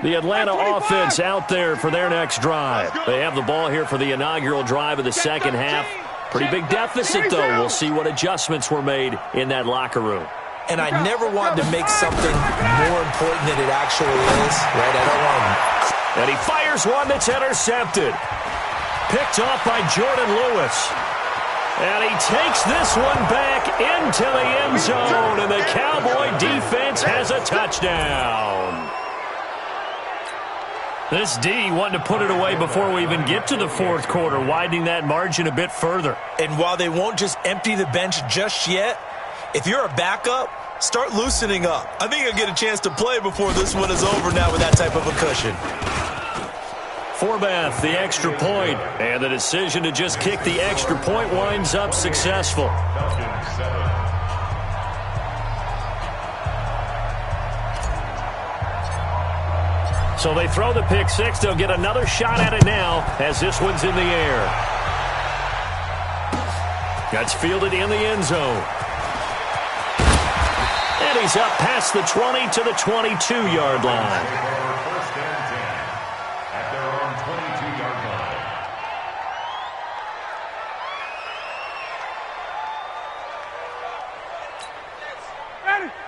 The Atlanta offense out there for their next drive. They have the ball here for the inaugural drive of the second half. Pretty big deficit, though. We'll see what adjustments were made in that locker room. And I never wanted to make something more important than it actually is, right? I don't want to. And he fires one that's intercepted. Picked off by Jordan Lewis. And he takes this one back into the end zone, and the Cowboy defense has a touchdown. This D wanting to put it away before we even get to the fourth quarter, widening that margin a bit further. And while they won't just empty the bench just yet, if you're a backup, start loosening up. I think you'll get a chance to play before this one is over now with that type of a cushion. Forbath, the extra point, and the decision to just kick the extra point winds up successful. So they throw the pick six. They'll get another shot at it now as this one's in the air. That's fielded in the end zone. And he's up past the 20 to the 22-yard line.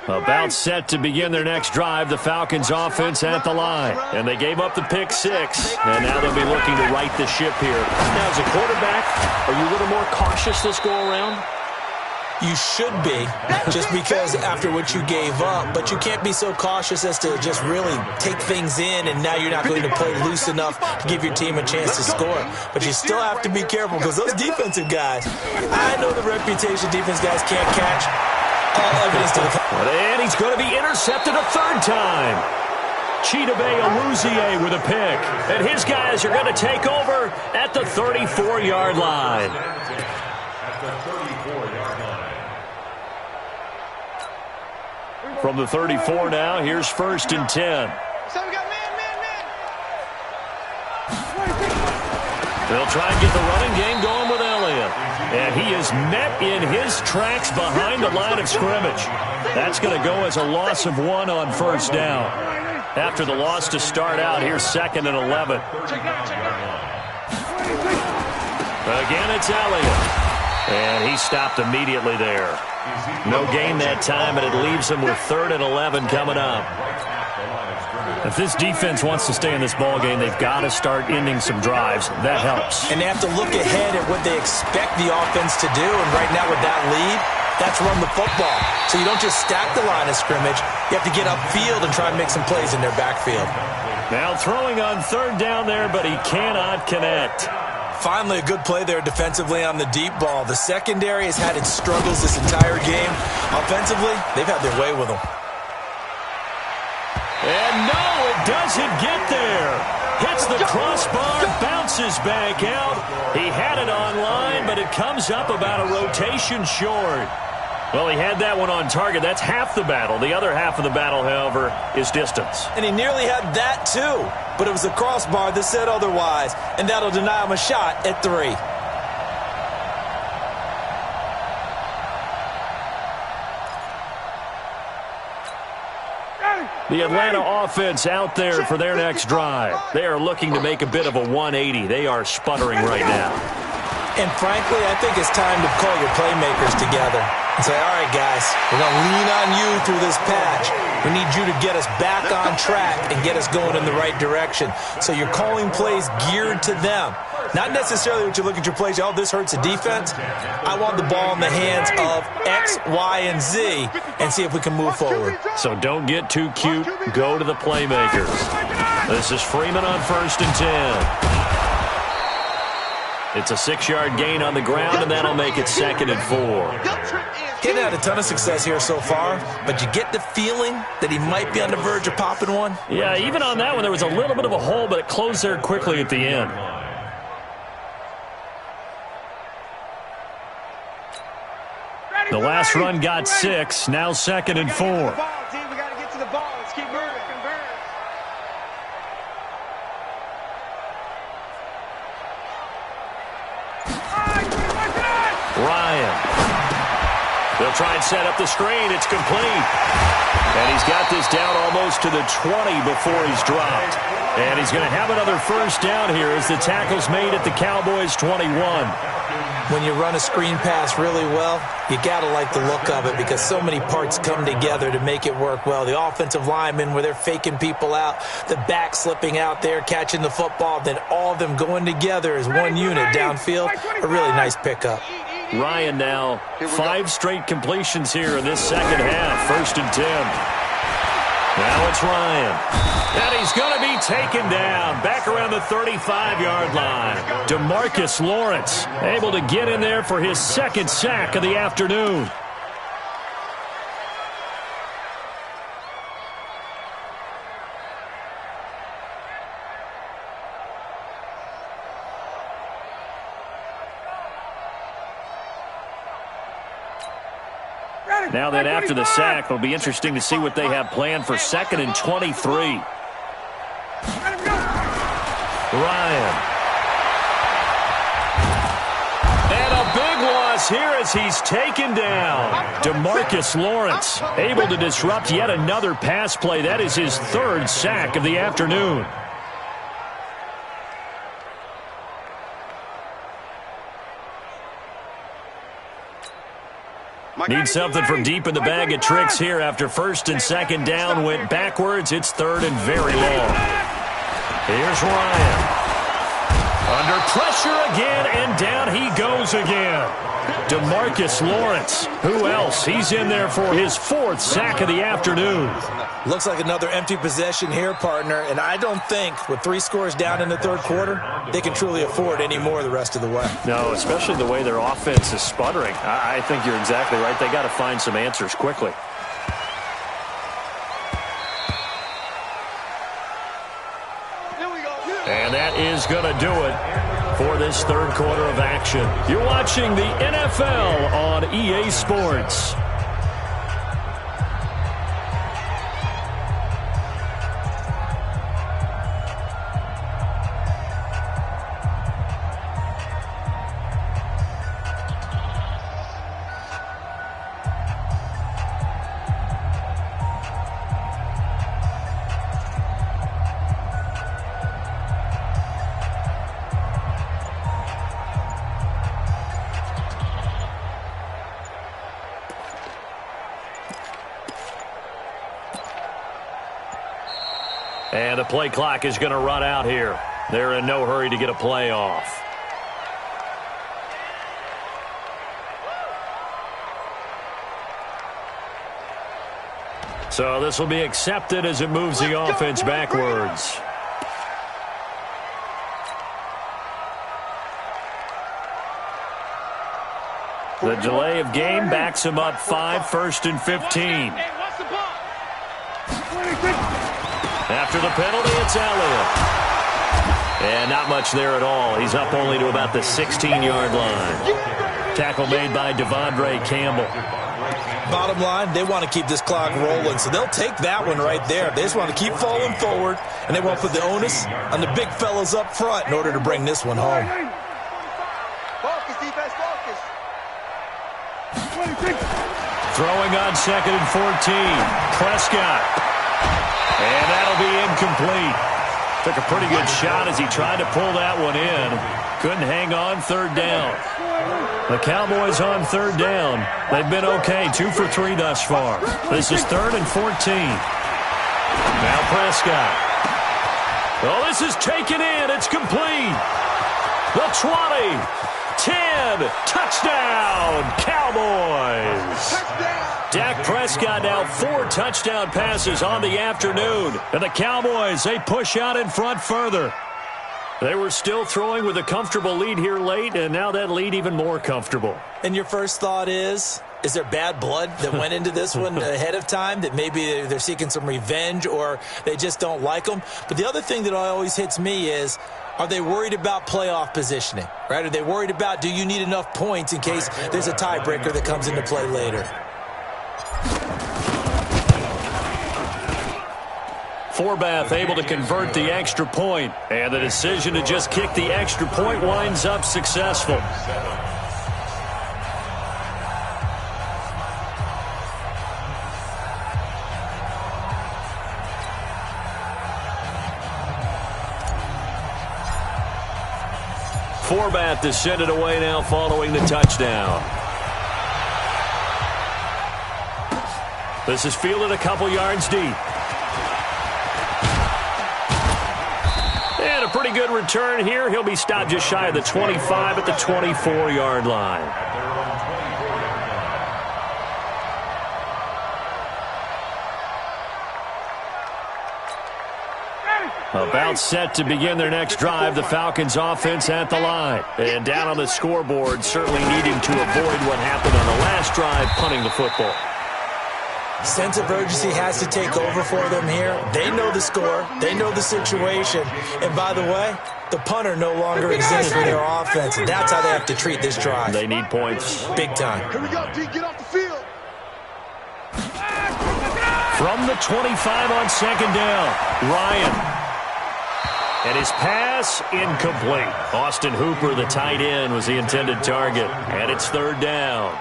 About set to begin their next drive, the Falcons offense at the line. And they gave up the pick six, and now they'll be looking to right the ship here. Now, as a quarterback, are you a little more cautious this go-around? You should be, just because after what you gave up, but you can't be so cautious as to just really take things in, and now you're not going to play loose enough to give your team a chance to score. But you still have to be careful, because those defensive guys, I know the reputation defense guys can't catch. All evidence to the... And he's going to be intercepted a third time. Chidobe Awuzie with a pick. And his guys are going to take over at the 34-yard line. From the 34 now, here's 1st and 10. They'll try and get the running game going with Elliott. And he is met in his tracks behind the line of scrimmage. That's going to go as a loss of 1 on first down. After the loss to start out, here's 2nd and 11. Again, it's Elliott. And he stopped immediately there. No gain that time, and it leaves him with 3rd and 11 coming up. If this defense wants to stay in this ballgame, they've got to start ending some drives. That helps. And they have to look ahead at what they expect the offense to do. And right now with that lead, that's run the football. So you don't just stack the line of scrimmage. You have to get upfield and try and make some plays in their backfield. Now throwing on 3rd down there, but he cannot connect. Finally, a good play there defensively on the deep ball. The secondary has had its struggles this entire game. Offensively, they've had their way with them. And no, it doesn't get there. Hits the crossbar, bounces back out. He had it on line, but it comes up about a rotation short. Well, he had that one on target. That's half the battle. The other half of the battle, however, is distance. And he nearly had that, too. But it was a crossbar that said otherwise, and that'll deny him a shot at 3. The Atlanta offense out there for their next drive. They are looking to make a bit of a 180. They are sputtering right now. And frankly, I think it's time to call your playmakers together and say, all right, guys, we're going to lean on you through this patch. We need you to get us back on track and get us going in the right direction. So you're calling plays geared to them. Not necessarily what you look at your plays, oh, this hurts the defense. I want the ball in the hands of X, Y, and Z and see if we can move forward. So don't get too cute. Go to the playmakers. This is Freeman on 1st and 10. It's a 6-yard gain on the ground, and that'll make it 2nd and 4. Getting had a ton of success here so far, but you get the feeling that he might be on the verge of popping one. Yeah, even on that one, there was a little bit of a hole, but it closed there quickly at the end. The last run got 6, now 2nd and 4. We got to get to the ball. Let's keep moving. Ryan. The They'll try and set up the screen. It's complete. And he's got this down almost to the 20 before he's dropped. And he's going to have another first down here as the tackle's made at the Cowboys' 21. When you run a screen pass really well, you got to like the look of it because so many parts come together to make it work well. The offensive linemen, where they're faking people out, the back slipping out there, catching the football, then all of them going together as one unit downfield. A really nice pickup. Ryan now, 5 straight completions here in this second half. 1st and 10. Now it's Ryan. And he's going to be taken down back around the 35-yard line. DeMarcus Lawrence able to get in there for his 2nd sack of the afternoon. Now then, after the sack, it'll be interesting to see what they have planned for 2nd and 23. Ryan. And a big loss here as he's taken down. DeMarcus Lawrence able to disrupt yet another pass play. That is his 3rd sack of the afternoon. Need something from deep in the bag of tricks here after 1st and 2nd down went backwards. It's 3rd and very long. Here's Ryan. Under pressure again, and down he goes again. DeMarcus Lawrence. Who else? He's in there for his 4th sack of the afternoon. Looks like another empty possession here, partner, and I don't think with 3 scores down in the 3rd quarter, they can truly afford any more the rest of the way. No, especially the way their offense is sputtering. I think you're exactly right. They got to find some answers quickly. And that is going to do it for this 3rd quarter of action. You're watching the NFL on EA Sports. And the play clock is going to run out here. They're in no hurry to get a play off. So this will be accepted as it moves the offense backwards. The delay of game backs him up 5, 1st and 15. After the penalty, it's Elliott. And not much there at all. He's up only to about the 16-yard line. Tackle made by Devondre Campbell. Bottom line, they want to keep this clock rolling, so they'll take that one right there. They just want to keep falling forward, and they won't put the onus on the big fellas up front in order to bring this one home. Focus, defense, focus. Throwing on 2nd and 14. Prescott. And that'll be incomplete. Took a pretty good shot as he tried to pull that one in. Couldn't hang on 3rd down. The Cowboys on 3rd down. They've been okay, 2 for 3 thus far. This is 3rd and 14. Now Prescott. Oh, this is taken in. It's complete. The 20, 10, touchdown, Cowboys. Touchdown. Dak Prescott now 4 touchdown passes on the afternoon. And the Cowboys, they push out in front further. They were still throwing with a comfortable lead here late, and now that lead even more comfortable. And your first thought is there bad blood that went into this one ahead of time, that maybe they're seeking some revenge or they just don't like them? But the other thing that always hits me is, are they worried about playoff positioning, right? Are they worried about, do you need enough points in case there's a tiebreaker that comes into play later? Forbath able to convert the extra point, and the decision to just kick the extra point winds up successful. format to send it away now following the touchdown. This is fielded a couple yards deep. And a pretty good return here. He'll be stopped just shy of the 25 at the 24-yard line. About set to begin their next drive, the Falcons offense at the line. And down on the scoreboard, certainly needing to avoid what happened on the last drive, punting the football. Sense of urgency has to take over for them here. They know the score. They know the situation. And by the way, the punter no longer exists in their offense. And that's how they have to treat this drive. They need points. Big time. Here we go, D. Get off the field. From the 25 on second down, Ryan. And his pass, incomplete. Austin Hooper, the tight end, was the intended target. And it's third down.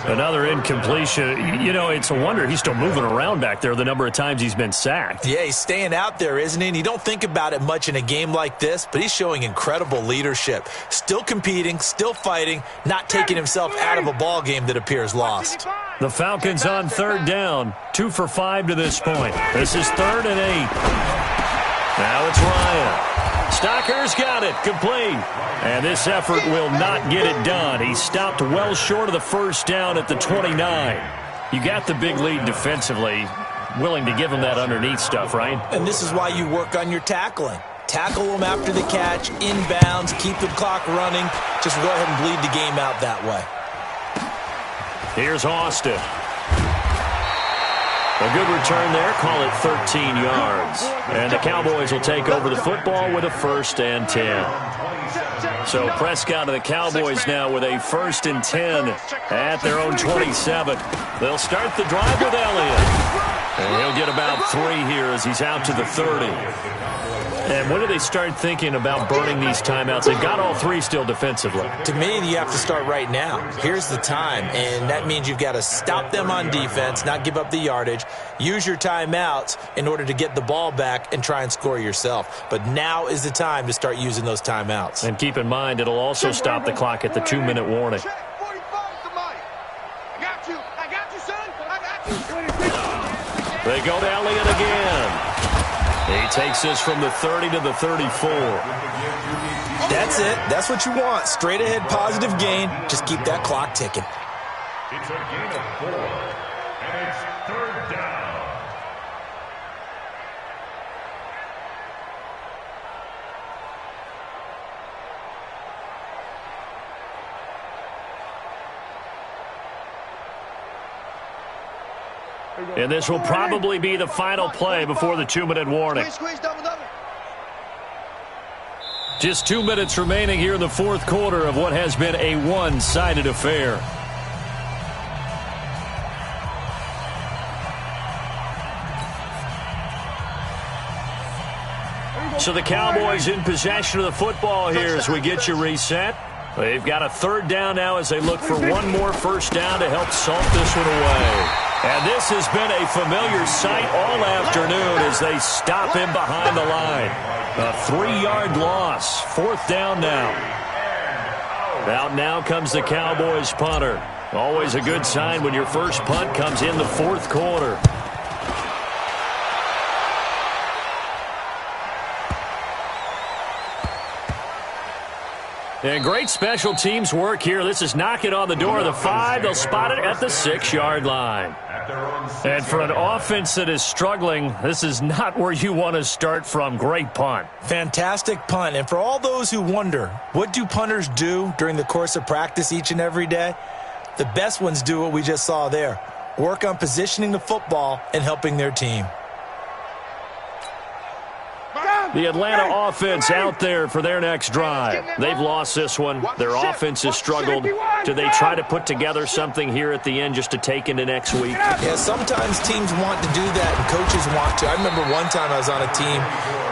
Another incompletion. You know, it's a wonder he's still moving around back there the number of times he's been sacked. Yeah, he's staying out there, isn't he? And you don't think about it much in a game like this, but he's showing incredible leadership. Still competing, still fighting, not taking himself out of a ball game that appears lost. The Falcons on third down, 2 for 5 to this point. This is 3rd and 8. Now it's Ryan. Stocker's got it, complete. And this effort will not get it done. He stopped well short of the first down at the 29. You got the big lead defensively. Willing to give him that underneath stuff, right? And this is why you work on your tackling. Tackle them after the catch, inbounds, keep the clock running. Just go ahead and bleed the game out that way. Here's Austin. A good return there, call it 13 yards. And the Cowboys will take over the football with a 1st and 10. So Prescott and the Cowboys now with a 1st and 10 at their own 27. They'll start the drive with Elliott. And he'll get about 3 here as he's out to the 30. And when do they start thinking about burning these timeouts? They've got all 3 still defensively. To me, you have to start right now. Here's the time, and that means you've got to stop them on defense, not give up the yardage, use your timeouts in order to get the ball back and try and score yourself. But now is the time to start using those timeouts. And keep in mind, it'll also stop the clock at the 2-minute warning. They go to Elliott again. He takes this from the 30 to the 34. That's it. That's what you want. Straight ahead positive gain. Just keep that clock ticking. It's a gain of 4, and it's 3rd down. And this will probably be the final play before the 2-minute warning. Just 2 minutes remaining here in the 4th quarter of what has been a one-sided affair. So the Cowboys in possession of the football here as we get you reset. They've got a 3rd down now as they look for one more 1st down to help salt this one away. And this has been a familiar sight all afternoon as they stop him behind the line. A 3-yard loss. 4th down now. Out now comes the Cowboys punter. Always a good sign when your first punt comes in the 4th quarter. And great special teams work here. This is knocking on the door of the 5. They'll spot it at the 6-yard line. And for an offense that is struggling, this is not where you want to start from. Great punt. Fantastic punt. And for all those who wonder, what do punters do during the course of practice each and every day? The best ones do what we just saw there. Work on positioning the football and helping their team. The Atlanta offense out there for their next drive. They've lost this one. Their offense has struggled. Do they try to put together something here at the end just to take into next week? Yeah, sometimes teams want to do that and coaches want to. I remember one time I was on a team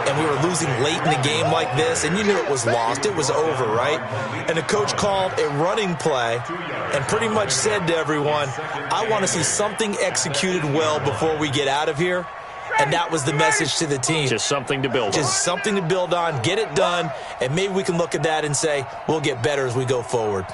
and we were losing late in the game like this, and you knew it was lost. It was over, right? And the coach called a running play and pretty much said to everyone, I want to see something executed well before we get out of here. and that was the message to the team. Just something to build on. Just something to build on, get it done, and maybe we can look at that and say, we'll get better as we go forward.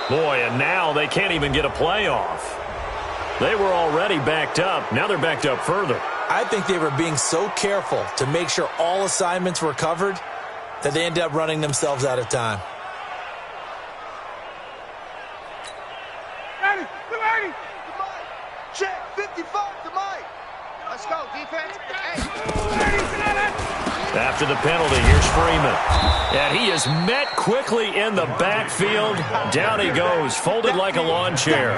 Boy, and now they can't even get a playoff. They were already backed up. Now they're backed up further. I think they were being so careful to make sure all assignments were covered that they ended up running themselves out of time. Ready. Check, 55 to Mike. Let's go, defense. After the penalty, here's Freeman. And he is met quickly in the backfield. Down he goes, folded like a lawn chair.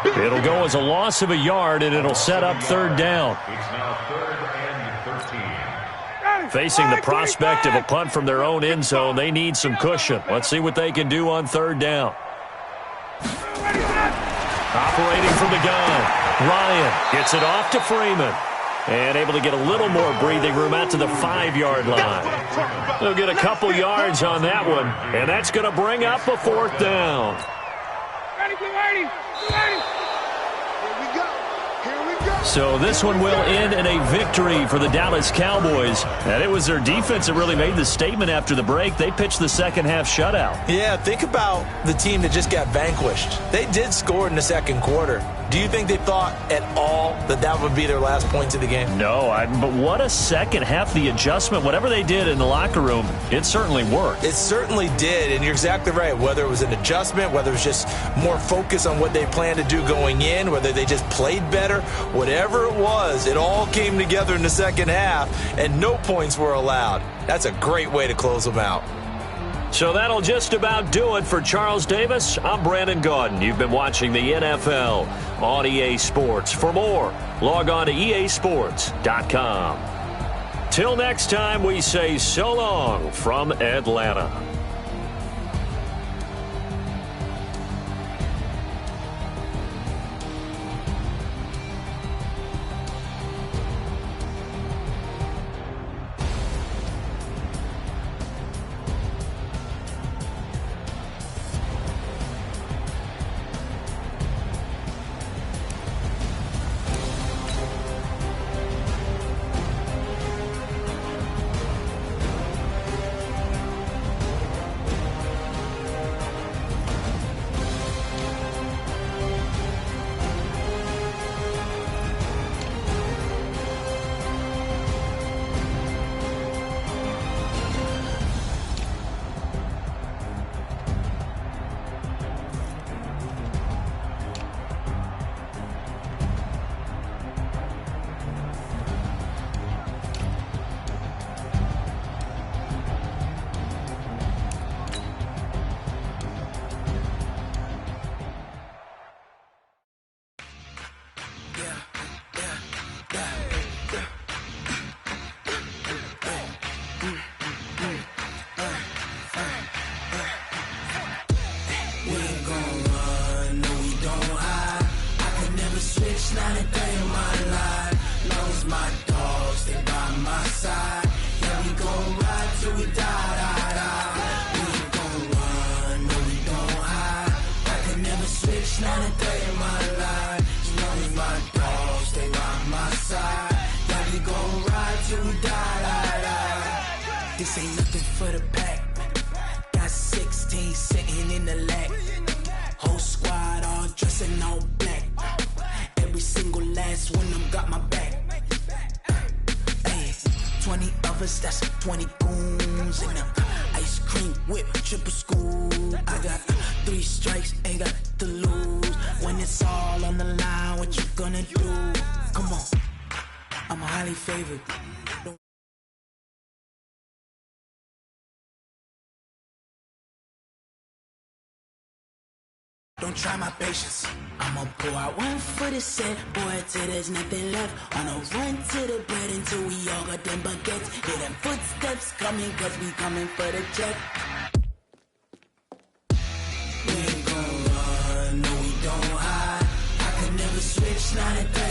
It'll go as a loss of a yard, and it'll set up third down. It's now 3rd and 13. Facing the prospect of a punt from their own end zone, they need some cushion. Let's see what they can do on third down. Operating from the gun, Ryan gets it off to Freeman. And able to get a little more breathing room out to the 5-yard line. They'll get a couple yards on that one, and that's going to bring up a fourth down. Ready. Here we go. So this one will end in a victory for the Dallas Cowboys. And it was their defense that really made the statement after the break. They pitched the second-half shutout. Yeah, think about the team that just got vanquished. They did score in the second quarter. Do you think they thought at all that that would be their last points of the game? No, but what a second half. The adjustment, whatever they did in the locker room, it certainly worked. It certainly did, and you're exactly right. Whether it was an adjustment, whether it was just more focus on what they planned to do going in, whether they just played better, whatever it was, it all came together in the second half, and no points were allowed. That's a great way to close them out. So that'll just about do it for Charles Davis. I'm Brandon Gaudin. You've been watching the NFL on EA Sports. For more, log on to easports.com. Till next time, we say so long from Atlanta. This ain't nothing for the pack. Got 16 sitting in the lag. Whole squad all dressing all black. Every single last one of them got my back. Hey, 20 of us, that's 20 goons in them. Ice cream whip, triple school. I got 3 strikes, ain't got to lose. When it's all on the line, what you gonna do? Come on, I'm highly favored. Don't try my patience. I'ma pull out one for the set, boy, till there's nothing left. On a run to the bread until we all got them baguettes. Hear them footsteps coming, cause we coming for the check. We ain't gon' run, no we don't hide. It's not a thing.